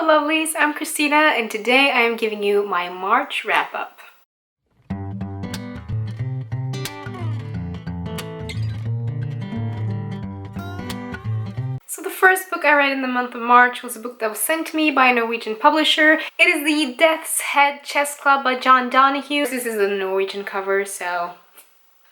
Hello lovelies, I'm Christina and today I am giving you my March wrap-up. So the first book I read in the month of March was a book that was sent to me by a Norwegian publisher. It is The Death's Head Chess Club by John Donoghue. This is the Norwegian cover, so...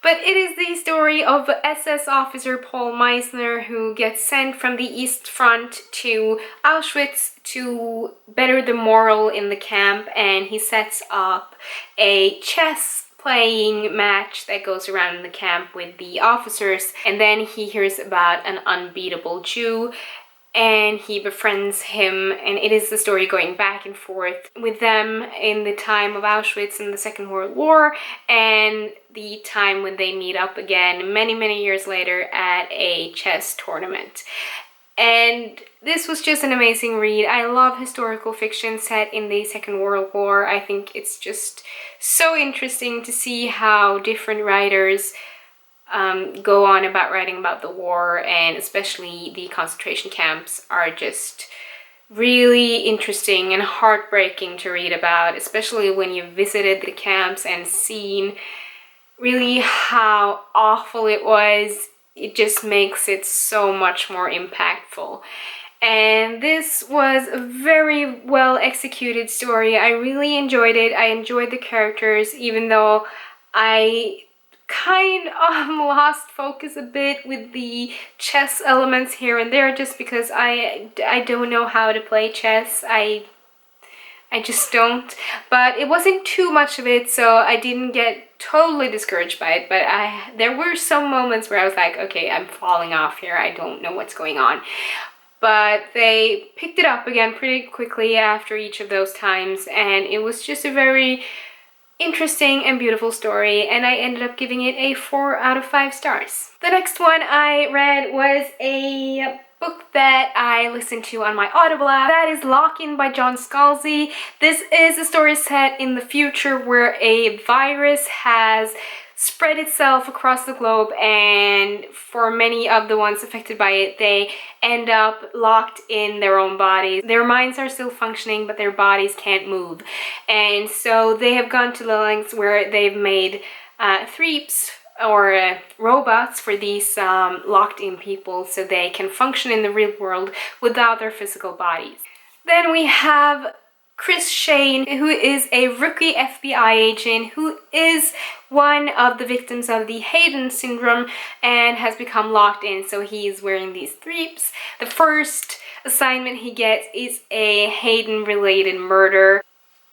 But it is the story of SS officer Paul Meisner who gets sent from the East Front to Auschwitz to better the morale in the camp, and he sets up a chess playing match that goes around in the camp with the officers, and then he hears about an unbeatable Jew and he befriends him, and it is the story going back and forth with them in the time of Auschwitz and the Second World War and the time when they meet up again many years later at a chess tournament. And this was just an amazing read. I love historical fiction set in the Second World War. I think it's just so interesting to see how different writers go on about writing about the war, and especially the concentration camps are just really interesting and heartbreaking to read about, especially when you've visited the camps and seen really how awful it was. It just makes it so much more impactful. And this was a very well executed story. I really enjoyed it. I enjoyed the characters, even though I kind of lost focus a bit with the chess elements here and there, just because I don't know how to play chess. I just don't. But it wasn't too much of it, so I didn't get totally discouraged by it. But there were some moments where I was like, okay, I'm falling off here. I don't know what's going on. But they picked it up again pretty quickly after each of those times, and it was just a very interesting and beautiful story, and I ended up giving it a 4 out of 5 stars. The next one I read was a book that I listened to on my Audible app. That is Lock-In by John Scalzi. This is a story set in the future where a virus has spread itself across the globe, and for many of the ones affected by it, they end up locked in their own bodies. Their minds are still functioning, but their bodies can't move. And so they have gone to the lengths where they've made threeps or robots for these locked in people so they can function in the real world without their physical bodies. Then we have Chris Shane, who is a rookie FBI agent who is one of the victims of the Hayden syndrome and has become locked in, so he's wearing these threeps. The first assignment he gets is a Hayden-related murder.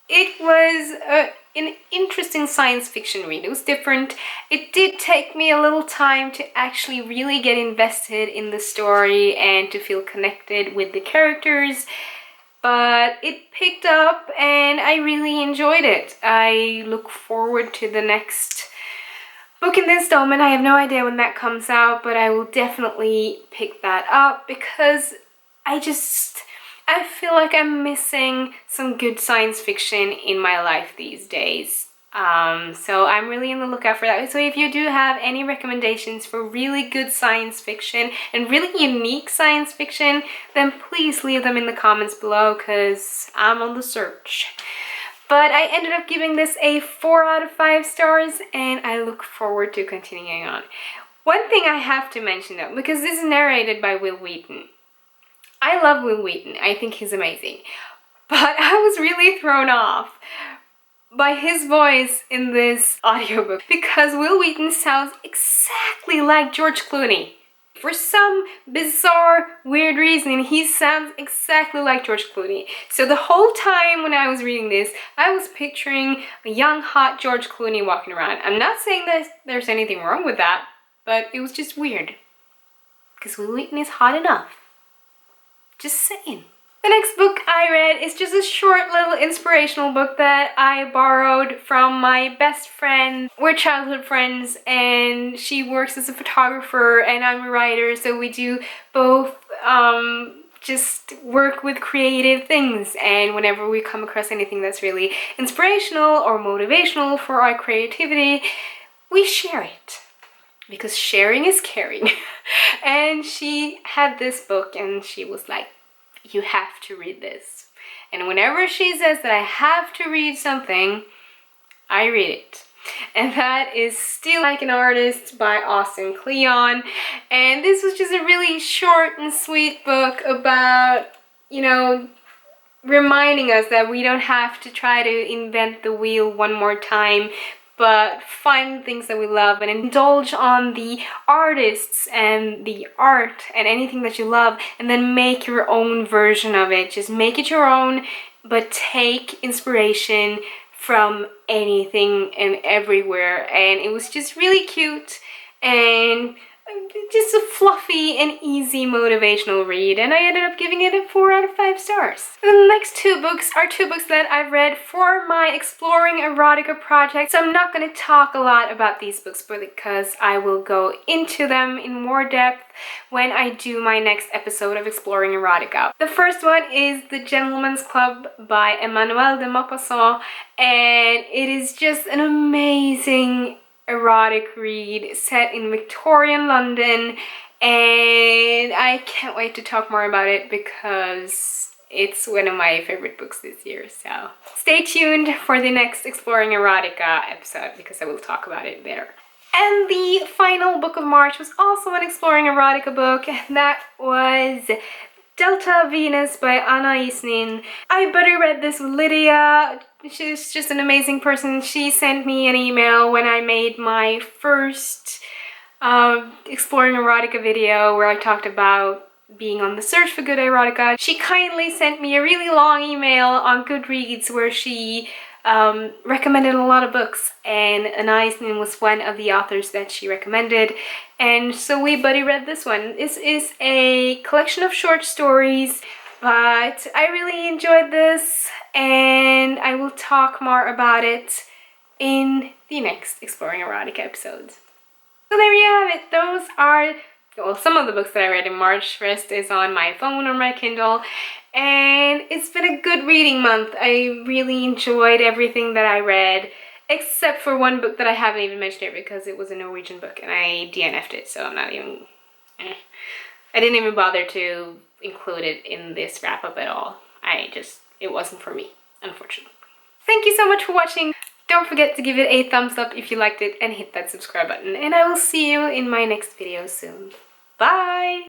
It was an interesting science fiction read. It was different. It did take me a little time to actually really get invested in the story and to feel connected with the characters. But it picked up and I really enjoyed it. I look forward to the next book in the installment. I have no idea when that comes out, but I will definitely pick that up because I feel like I'm missing some good science fiction in my life these days. So I'm really on the lookout for that. So if you do have any recommendations for really good science fiction and really unique science fiction, then please leave them in the comments below because I'm on the search. But I ended up giving this a 4 out of 5 stars and I look forward to continuing on. One thing I have to mention though, because this is narrated by Wil Wheaton. I love Wil Wheaton. I think he's amazing. But I was really thrown off by his voice in this audiobook because Wil Wheaton sounds exactly like George Clooney. For some bizarre, weird reason, he sounds exactly like George Clooney. So the whole time when I was reading this, I was picturing a young, hot George Clooney walking around. I'm not saying that there's anything wrong with that, but it was just weird because Wil Wheaton is hot enough. Just saying. The next book I read is just a short little inspirational book that I borrowed from my best friend. We're childhood friends and she works as a photographer and I'm a writer, so we do both just work with creative things, and whenever we come across anything that's really inspirational or motivational for our creativity, we share it. Because sharing is caring. And she had this book and she was like, you have to read this. And whenever she says that I have to read something, I read it. And that is Steal Like an Artist by Kleon. And this was just a really short and sweet book about, you know, reminding us that we don't have to try to invent the wheel one more time, but find things that we love and indulge on the artists and the art and anything that you love, and then make your own version of it. Just make it your own, but take inspiration from anything and everywhere. And it was just really cute and just a fluffy and easy motivational read, and I ended up giving it a 4 out of 5 stars. The next two books are two books that I've read for my Exploring Erotica project, so I'm not going to talk a lot about these books because I will go into them in more depth when I do my next episode of Exploring Erotica. The first one is The Gentleman's Club by Emmanuelle de Maupassant, and it is just an amazing erotic read set in Victorian London, and I can't wait to talk more about it because it's one of my favorite books this year. So stay tuned for the next Exploring Erotica episode because I will talk about it there. And the final book of March was also an Exploring Erotica book, and that was Delta Venus by Anaïs. I buddy read this with Lydia. She's just an amazing person. She sent me an email when I made my first Exploring Erotica video where I talked about being on the search for good erotica. She kindly sent me a really long email on Goodreads where she recommended a lot of books, and Anaïs was one of the authors that she recommended, and so we buddy read this one. This is a collection of short stories, but I really enjoyed this, and I will talk more about it in the next Exploring Erotica episodes. So there you have it. Those are, well, some of the books that I read in March. The rest is on my phone or my Kindle, and it's been a good reading month. I really enjoyed everything that I read, except for one book that I haven't even mentioned here because it was a Norwegian book and I DNF'd it, so I'm not even, I didn't even bother to include it in this wrap-up at all. It wasn't for me, unfortunately. Thank you so much for watching. Don't forget to give it a thumbs up if you liked it and hit that subscribe button, and I will see you in my next video soon. Bye!